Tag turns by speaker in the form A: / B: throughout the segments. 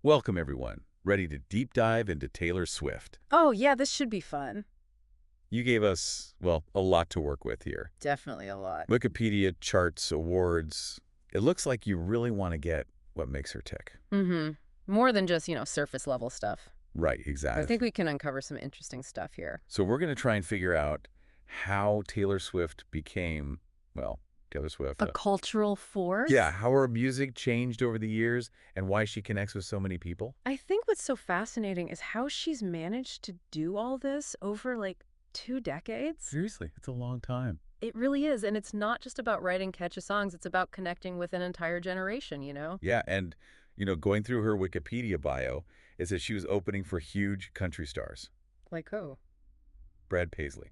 A: Welcome, everyone. Ready to deep dive into Taylor Swift.
B: Oh, yeah, this should be fun.
A: You gave us, well, a lot to work with here.
B: Definitely a lot.
A: Wikipedia, charts, awards. It looks like you really want to get what makes her tick.
B: Mm-hmm. More than just, surface level stuff.
A: Right,
B: I
A: exactly.
B: think we can uncover some interesting stuff here.
A: So we're going to try and figure out how Taylor Swift became, well, Taylor Swift.
B: A cultural force?
A: Yeah, how her music changed over the years and why she connects with so many people.
B: I think what's so fascinating is how she's managed to do all this over, 2 decades.
A: Seriously, it's a long time.
B: It really is, and it's not just about writing catchy songs. It's about connecting with an entire generation,
A: Yeah, and, going through her Wikipedia bio, it says she was opening for huge country stars.
B: Like who?
A: Brad Paisley,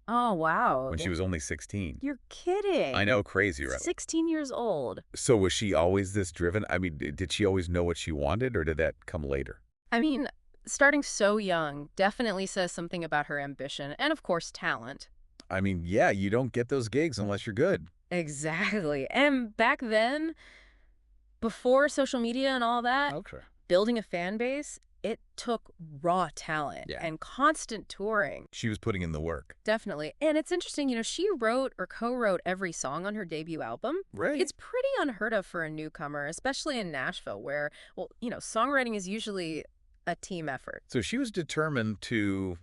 B: Oh, wow.
A: when she was only 16.
B: You're kidding.
A: I know, crazy, right?
B: 16 years old.
A: So was she always this driven? I mean, did she always know what she wanted, or did that come later?
B: I mean, starting so young definitely says something about her ambition and, of course, talent.
A: I mean, yeah, you don't get those gigs unless you're good.
B: Exactly. And back then, before social media and all that,
A: Okay.
B: building a fan base, it took raw talent
A: Yeah.
B: and constant touring.
A: She was putting in the work.
B: Definitely. And it's interesting, she wrote or co-wrote every song on her debut album.
A: Right.
B: It's pretty unheard of for a newcomer, especially in Nashville, where, songwriting is usually a team effort.
A: So she was determined to,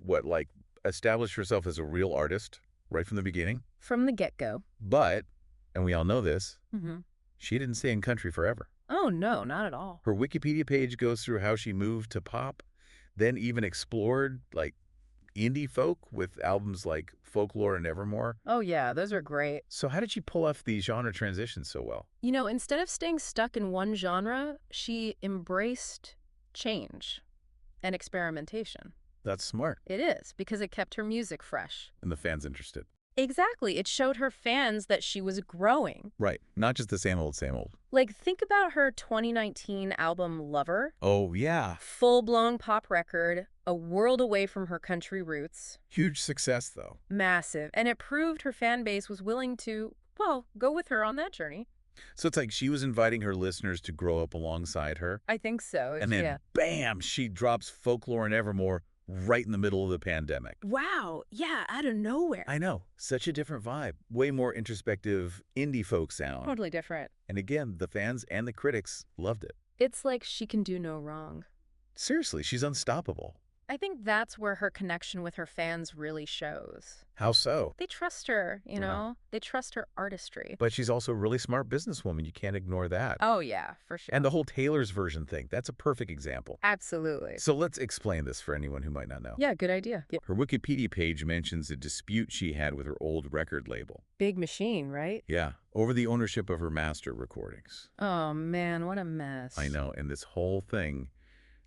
A: establish herself as a real artist right from the beginning.
B: From the get-go.
A: But, and we all know this,
B: Mm-hmm.
A: she didn't stay in country forever.
B: Oh, no, not at all.
A: Her Wikipedia page goes through how she moved to pop, then even explored, indie folk with albums like Folklore and Evermore.
B: Oh, yeah, those are great.
A: So how did she pull off these genre transitions so well?
B: Instead of staying stuck in one genre, she embraced change and experimentation.
A: That's smart.
B: It is, because it kept her music fresh.
A: And the fans interested.
B: Exactly. It showed her fans that she was growing.
A: Right. Not just the same old, same old.
B: Think about her 2019 album, Lover.
A: Oh, yeah.
B: Full-blown pop record, a world away from her country roots.
A: Huge success, though.
B: Massive. And it proved her fan base was willing to, go with her on that journey.
A: So it's like she was inviting her listeners to grow up alongside her.
B: I think so.
A: And then,
B: yeah.
A: bam, she drops Folklore and Evermore right in the middle of the pandemic.
B: Wow. Yeah, out of nowhere.
A: I know. Such a different vibe. Way more introspective indie folk sound.
B: Totally different.
A: And again, the fans and the critics loved it.
B: It's like she can do no wrong.
A: Seriously, she's unstoppable.
B: I think that's where her connection with her fans really shows.
A: How so?
B: They trust her, They trust her artistry.
A: But she's also a really smart businesswoman. You can't ignore that.
B: Oh, yeah, for sure.
A: And the whole Taylor's version thing, that's a perfect example.
B: Absolutely.
A: So let's explain this for anyone who might not know.
B: Yeah, good idea. Yeah.
A: Her Wikipedia page mentions a dispute she had with her old record label.
B: Big machine, right?
A: Yeah, over the ownership of her master recordings.
B: Oh, man, what a mess.
A: I know, and this whole thing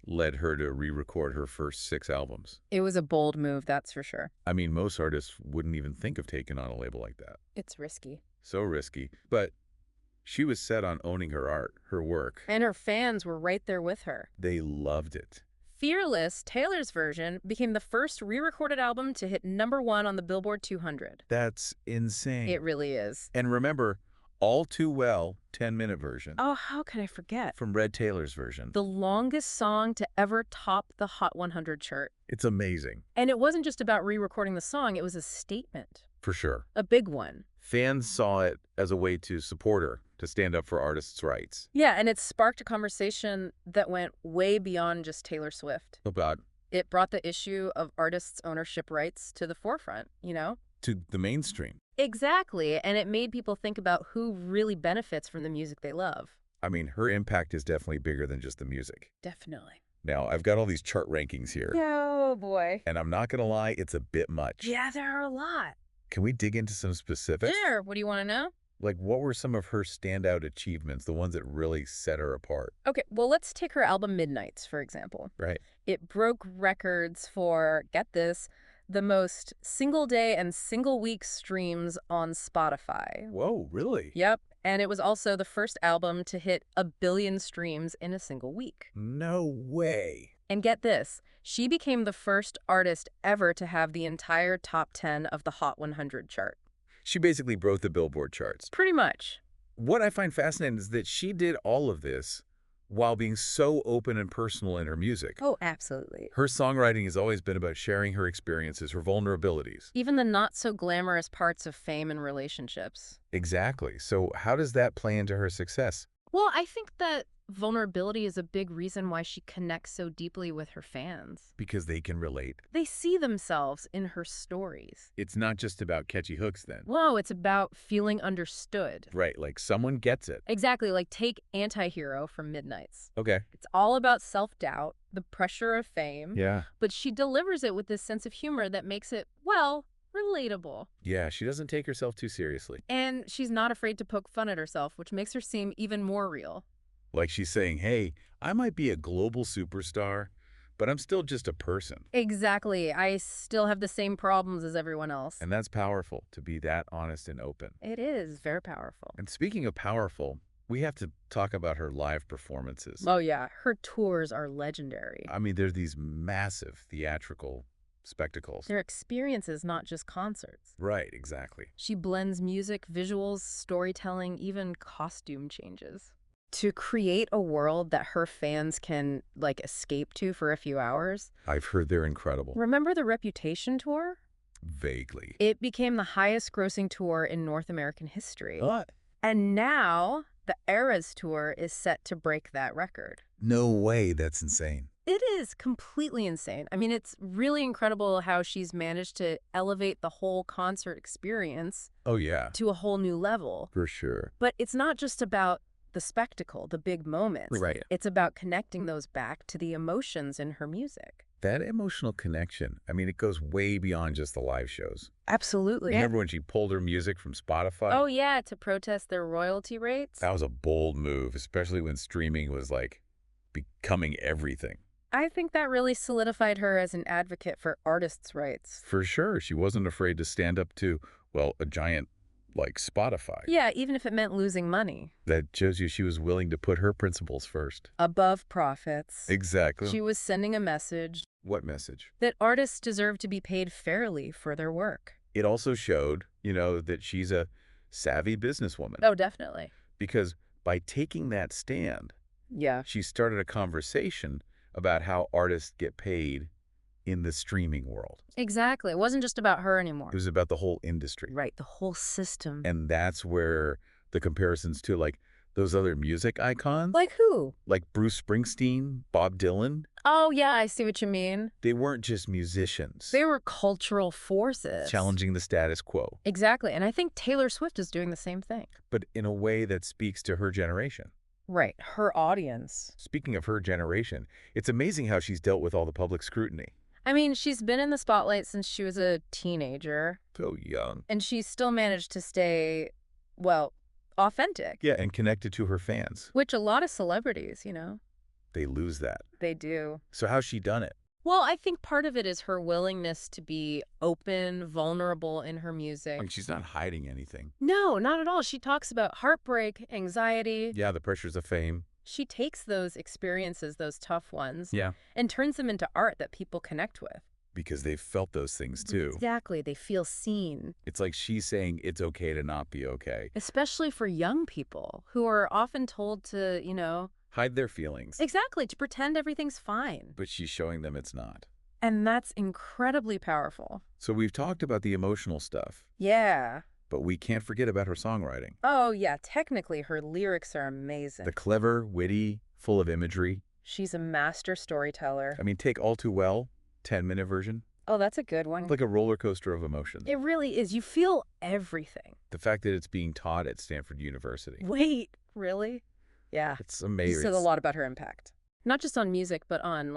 A: led her to re-record her first 6 albums.
B: It was a bold move, that's for sure.
A: I mean, most artists wouldn't even think of taking on a label like that.
B: It's risky.
A: So risky. But she was set on owning her art, her work.
B: And her fans were right there with her.
A: They loved it.
B: Fearless, Taylor's version, became the first re-recorded album to hit #1 on the Billboard 200.
A: That's insane.
B: It really is.
A: And remember, All Too Well, 10-minute version.
B: Oh, how could I forget?
A: From Red Taylor's version.
B: The longest song to ever top the Hot 100 chart.
A: It's amazing.
B: And it wasn't just about re-recording the song, it was a statement.
A: For sure.
B: A big one.
A: Fans saw it as a way to support her, to stand up for artists' rights.
B: Yeah, and it sparked a conversation that went way beyond just Taylor Swift.
A: About
B: It brought the issue of artists' ownership rights to the forefront,
A: to the mainstream.
B: Exactly, and it made people think about who really benefits from the music they love.
A: I mean, her impact is definitely bigger than just the music.
B: Definitely.
A: Now, I've got all these chart rankings here.
B: Oh, boy.
A: And I'm not going to lie, it's a bit much.
B: Yeah, there are a lot.
A: Can we dig into some specifics?
B: Sure, what do you want to know?
A: What were some of her standout achievements, the ones that really set her apart?
B: Okay, well, let's take her album Midnights, for example.
A: Right.
B: It broke records for, get this, the most single-day and single-week streams on Spotify.
A: Whoa, really?
B: Yep, and it was also the first album to hit 1 billion streams in a single week.
A: No way.
B: And get this, she became the first artist ever to have the entire top 10 of the Hot 100 chart.
A: She basically broke the Billboard charts.
B: Pretty much.
A: What I find fascinating is that she did all of this while being so open and personal in her music.
B: Oh, absolutely.
A: Her songwriting has always been about sharing her experiences, her vulnerabilities.
B: Even the not-so-glamorous parts of fame and relationships.
A: Exactly. So how does that play into her success?
B: Well, I think that vulnerability is a big reason why she connects so deeply with her fans.
A: Because they can relate.
B: They see themselves in her stories.
A: It's not just about catchy hooks then.
B: Whoa, it's about feeling understood.
A: Right, like someone gets it.
B: Exactly, like take Anti-Hero from Midnight's.
A: Okay.
B: It's all about self-doubt, the pressure of fame,
A: Yeah.
B: but she delivers it with this sense of humor that makes it, well, relatable.
A: Yeah, she doesn't take herself too seriously.
B: And she's not afraid to poke fun at herself, which makes her seem even more real.
A: Like she's saying, hey, I might be a global superstar, but I'm still just a person.
B: Exactly. I still have the same problems as everyone else.
A: And that's powerful, to be that honest and open.
B: It is very powerful.
A: And speaking of powerful, we have to talk about her live performances.
B: Oh, yeah. Her tours are legendary.
A: I mean, there's these massive theatrical spectacles.
B: They're experiences, not just concerts.
A: Right, exactly.
B: She blends music, visuals, storytelling, even costume changes to create a world that her fans can, like, escape to for a few hours.
A: I've heard they're incredible.
B: Remember the Reputation tour?
A: Vaguely.
B: It became the highest-grossing tour in North American history.
A: What?
B: And now the Eras tour is set to break that record.
A: No way, that's insane.
B: It is completely insane. I mean, it's really incredible how she's managed to elevate the whole concert experience
A: Oh, yeah.
B: to a whole new level.
A: For sure.
B: But it's not just about the spectacle, the big moments.
A: Right.
B: It's about connecting those back to the emotions in her music.
A: That emotional connection, I mean, it goes way beyond just the live shows.
B: Absolutely.
A: Remember when she pulled her music from Spotify?
B: Oh, yeah, to protest their royalty rates?
A: That was a bold move, especially when streaming was, like, becoming everything.
B: I think that really solidified her as an advocate for artists' rights.
A: For sure. She wasn't afraid to stand up to, well, a giant like Spotify.
B: Yeah, even if it meant losing money.
A: That shows you she was willing to put her principles first.
B: Above profits.
A: Exactly.
B: She was sending a message.
A: What message?
B: That artists deserve to be paid fairly for their work.
A: It also showed, that she's a savvy businesswoman.
B: Oh, definitely.
A: Because by taking that stand,
B: yeah,
A: she started a conversation about how artists get paid in the streaming world.
B: Exactly. It wasn't just about her anymore.
A: It was about the whole industry.
B: Right, the whole system.
A: And that's where the comparisons to, like, those other music icons.
B: Like who?
A: Like Bruce Springsteen, Bob Dylan.
B: Oh, yeah, I see what you mean.
A: They weren't just musicians.
B: They were cultural forces.
A: Challenging the status quo.
B: Exactly. And I think Taylor Swift is doing the same thing.
A: But in a way that speaks to her generation.
B: Right, her audience.
A: Speaking of her generation, it's amazing how she's dealt with all the public scrutiny.
B: I mean, she's been in the spotlight since she was a teenager.
A: So young.
B: And she's still managed to stay, well, authentic.
A: Yeah, and connected to her fans.
B: Which a lot of celebrities,
A: They lose that.
B: They do.
A: So how's she done it?
B: Well, I think part of it is her willingness to be open, vulnerable in her music.
A: Like, she's not hiding anything.
B: No, not at all. She talks about heartbreak, anxiety.
A: Yeah, the pressures of fame.
B: She takes those experiences, those tough ones,
A: Yeah.
B: and turns them into art that people connect with.
A: Because they've felt those things too.
B: Exactly. They feel seen.
A: It's like she's saying it's okay to not be okay.
B: Especially for young people who are often told to,
A: Hide their feelings.
B: exactly, to pretend everything's fine.
A: But she's showing them it's not.
B: And that's incredibly powerful.
A: So we've talked about the emotional stuff,
B: Yeah.
A: but we can't forget about her songwriting.
B: Oh, yeah. Technically, her lyrics are amazing.
A: The clever, witty, full of imagery.
B: She's a master storyteller.
A: I mean, take All Too Well, 10-minute version.
B: Oh, that's a good one.
A: Like a roller coaster of emotions.
B: It really is. You feel everything.
A: The fact that it's being taught at Stanford University.
B: Wait, really? Yeah.
A: It's amazing.
B: This says a lot about her impact. Not just on music, but on,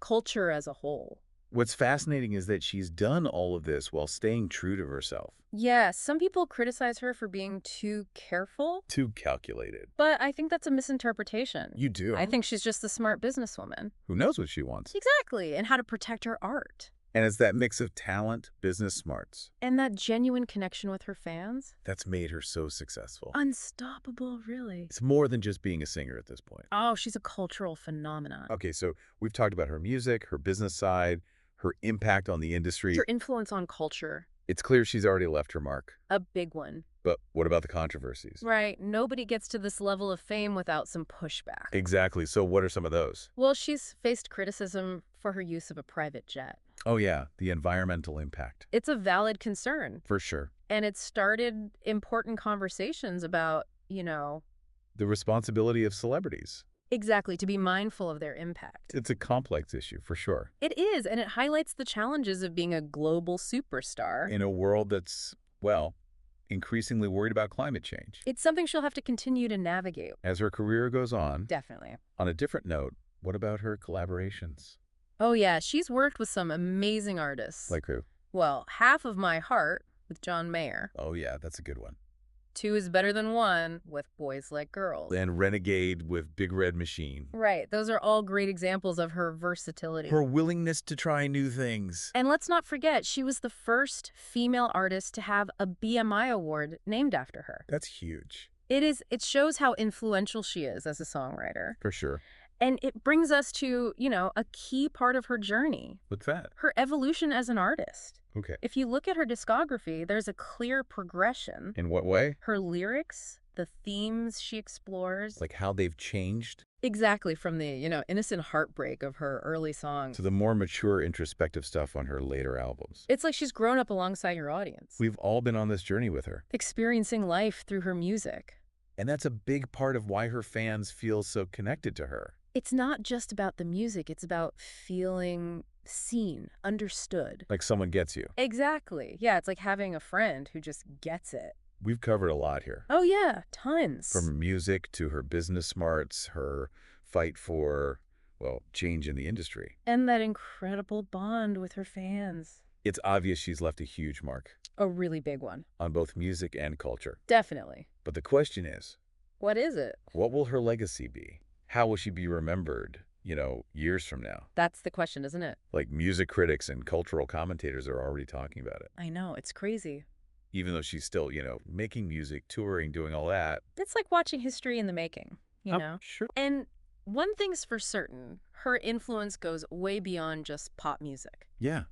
B: culture as a whole.
A: What's fascinating is that she's done all of this while staying true to herself.
B: Yeah, some people criticize her for being too careful.
A: Too calculated.
B: But I think that's a misinterpretation.
A: You do.
B: I think she's just a smart businesswoman.
A: Who knows what she wants?
B: Exactly, and how to protect her art.
A: And it's that mix of talent, business smarts,
B: And that genuine connection with her fans.
A: that's made her so successful.
B: Unstoppable, really.
A: It's more than just being a singer at this point.
B: Oh, she's a cultural phenomenon.
A: Okay, so we've talked about her music, her business side, her impact on the industry.
B: Her influence on culture.
A: It's clear she's already left her mark.
B: A big one.
A: But what about the controversies?
B: Right. Nobody gets to this level of fame without some pushback.
A: Exactly. So what are some of those?
B: Well, she's faced criticism for her use of a private jet.
A: Oh, yeah, the environmental impact.
B: It's a valid concern.
A: For sure.
B: And it started important conversations about,
A: The responsibility of celebrities.
B: exactly, to be mindful of their impact.
A: It's a complex issue, for sure.
B: It is, and it highlights the challenges of being a global superstar.
A: In a world that's, well, increasingly worried about climate change.
B: It's something she'll have to continue to navigate.
A: As her career goes on,
B: Definitely.
A: on a different note, what about her collaborations?
B: Oh, yeah, she's worked with some amazing artists.
A: Like who?
B: Well, Half of My Heart with John Mayer.
A: Oh, yeah, that's a good one.
B: Two is Better Than One with Boys Like Girls.
A: And Renegade with Big Red Machine.
B: Right, those are all great examples of her versatility.
A: Her willingness to try new things.
B: And let's not forget, she was the first female artist to have a BMI award named after her.
A: That's huge.
B: It shows how influential she is as a songwriter.
A: For sure.
B: And it brings us to, a key part of her journey.
A: What's that?
B: Her evolution as an artist.
A: Okay.
B: If you look at her discography, there's a clear progression.
A: In what way?
B: Her lyrics, the themes she explores.
A: Like how they've changed?
B: Exactly, from the, innocent heartbreak of her early songs.
A: To the more mature, introspective stuff on her later albums.
B: It's like she's grown up alongside your audience.
A: We've all been on this journey with her.
B: Experiencing life through her music.
A: And that's a big part of why her fans feel so connected to her.
B: It's not just about the music, it's about feeling seen, understood.
A: Like someone gets you.
B: Exactly. Yeah, it's like having a friend who just gets it.
A: We've covered a lot here.
B: Oh, yeah, tons.
A: From music to her business smarts, her fight for, well, change in the industry.
B: And that incredible bond with her fans.
A: It's obvious she's left a huge mark.
B: A really big one.
A: On both music and culture.
B: Definitely.
A: But the question is,
B: what is it?
A: What will her legacy be? How will she be remembered, years from now?
B: That's the question, isn't it?
A: Like music critics and cultural commentators are already talking about it.
B: I know, it's crazy.
A: Even though she's still, making music, touring, doing all that.
B: It's like watching history in the making, you know?
A: Sure.
B: And one thing's for certain, her influence goes way beyond just pop music.
A: Yeah.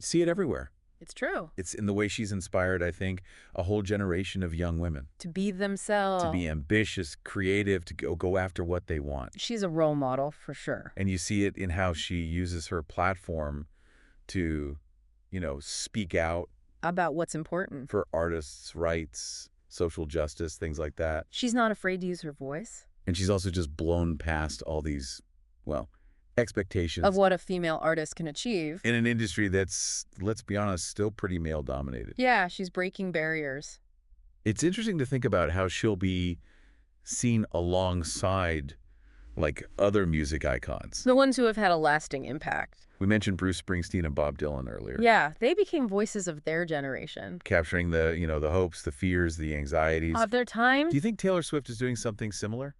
A: See it everywhere.
B: It's true.
A: It's in the way she's inspired, I think, a whole generation of young women.
B: To be themselves.
A: To be ambitious, creative, to go after what they want.
B: She's a role model, for sure.
A: And you see it in how she uses her platform to, speak out.
B: About what's important.
A: For artists' rights, social justice, things like that.
B: She's not afraid to use her voice.
A: And she's also just blown past all these, expectations.
B: Of what a female artist can achieve.
A: In an industry that's, let's be honest, still pretty male-dominated.
B: Yeah, she's breaking barriers.
A: It's interesting to think about how she'll be seen alongside, other music icons.
B: The ones who have had a lasting impact.
A: We mentioned Bruce Springsteen and Bob Dylan earlier.
B: Yeah, they became voices of their generation.
A: Capturing the, the hopes, the fears, the anxieties.
B: Of their time?
A: Do you think Taylor Swift is doing something similar?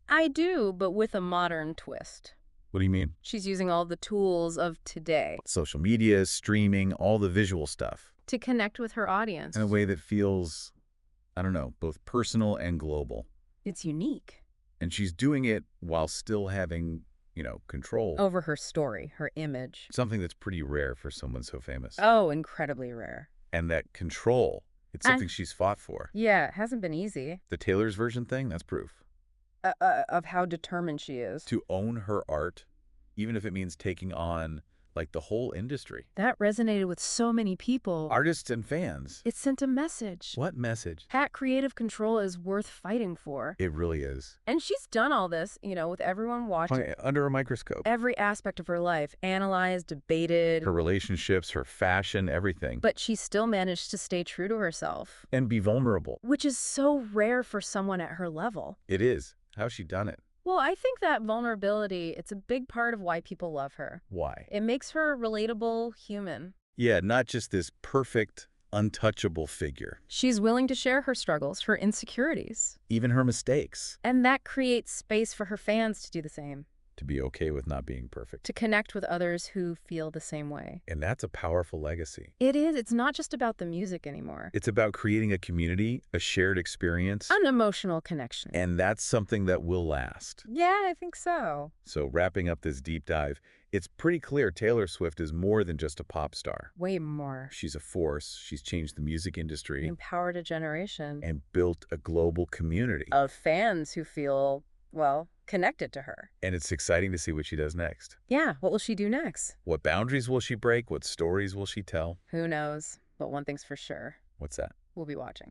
B: I do, but with a modern twist.
A: What do you mean?
B: She's using all the tools of today.
A: Social media, streaming, all the visual stuff.
B: To connect with her audience.
A: In a way that feels, I don't know, both personal and global.
B: It's unique.
A: And she's doing it while still having, control.
B: Over her story, her image.
A: Something that's pretty rare for someone so famous.
B: Oh, incredibly rare.
A: And that control, it's something she's fought for.
B: Yeah, it hasn't been easy.
A: The Taylor's version thing, that's proof.
B: Of how determined she is.
A: To own her art, even if it means taking on, the whole industry.
B: That resonated with so many people.
A: Artists and fans.
B: It sent a message.
A: What message?
B: That creative control is worth fighting for.
A: It really is.
B: And she's done all this, with everyone watching.
A: Under a microscope.
B: Every aspect of her life, analyzed, debated.
A: Her relationships, her fashion, everything.
B: But she still managed to stay true to herself.
A: And be vulnerable.
B: Which is so rare for someone at her level.
A: It is. How's she done it?
B: Well, I think that vulnerability, it's a big part of why people love her.
A: Why?
B: It makes her a relatable human.
A: Yeah, not just this perfect, untouchable figure.
B: She's willing to share her struggles, her insecurities.
A: Even her mistakes.
B: And that creates space for her fans to do the same.
A: To be okay with not being perfect.
B: to connect with others who feel the same way.
A: And that's a powerful legacy.
B: It is. It's not just about the music anymore.
A: It's about creating a community, a shared experience,
B: An emotional connection.
A: and that's something that will last.
B: Yeah, I think so.
A: So wrapping up this deep dive, it's pretty clear Taylor Swift is more than just a pop star.
B: Way more.
A: She's a force. She's changed the music industry
B: Empowered a generation
A: and built a global community.
B: of fans who feel, well, connected to her.
A: And it's exciting to see what she does next.
B: Yeah, what will she do next?
A: What boundaries will she break? What stories will she tell?
B: Who knows? But one thing's for sure.
A: What's that?
B: We'll be watching.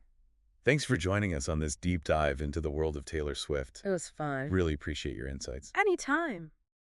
A: Thanks for joining us on this deep dive into the world of Taylor Swift.
B: It was fun.
A: Really appreciate your insights.
B: Anytime.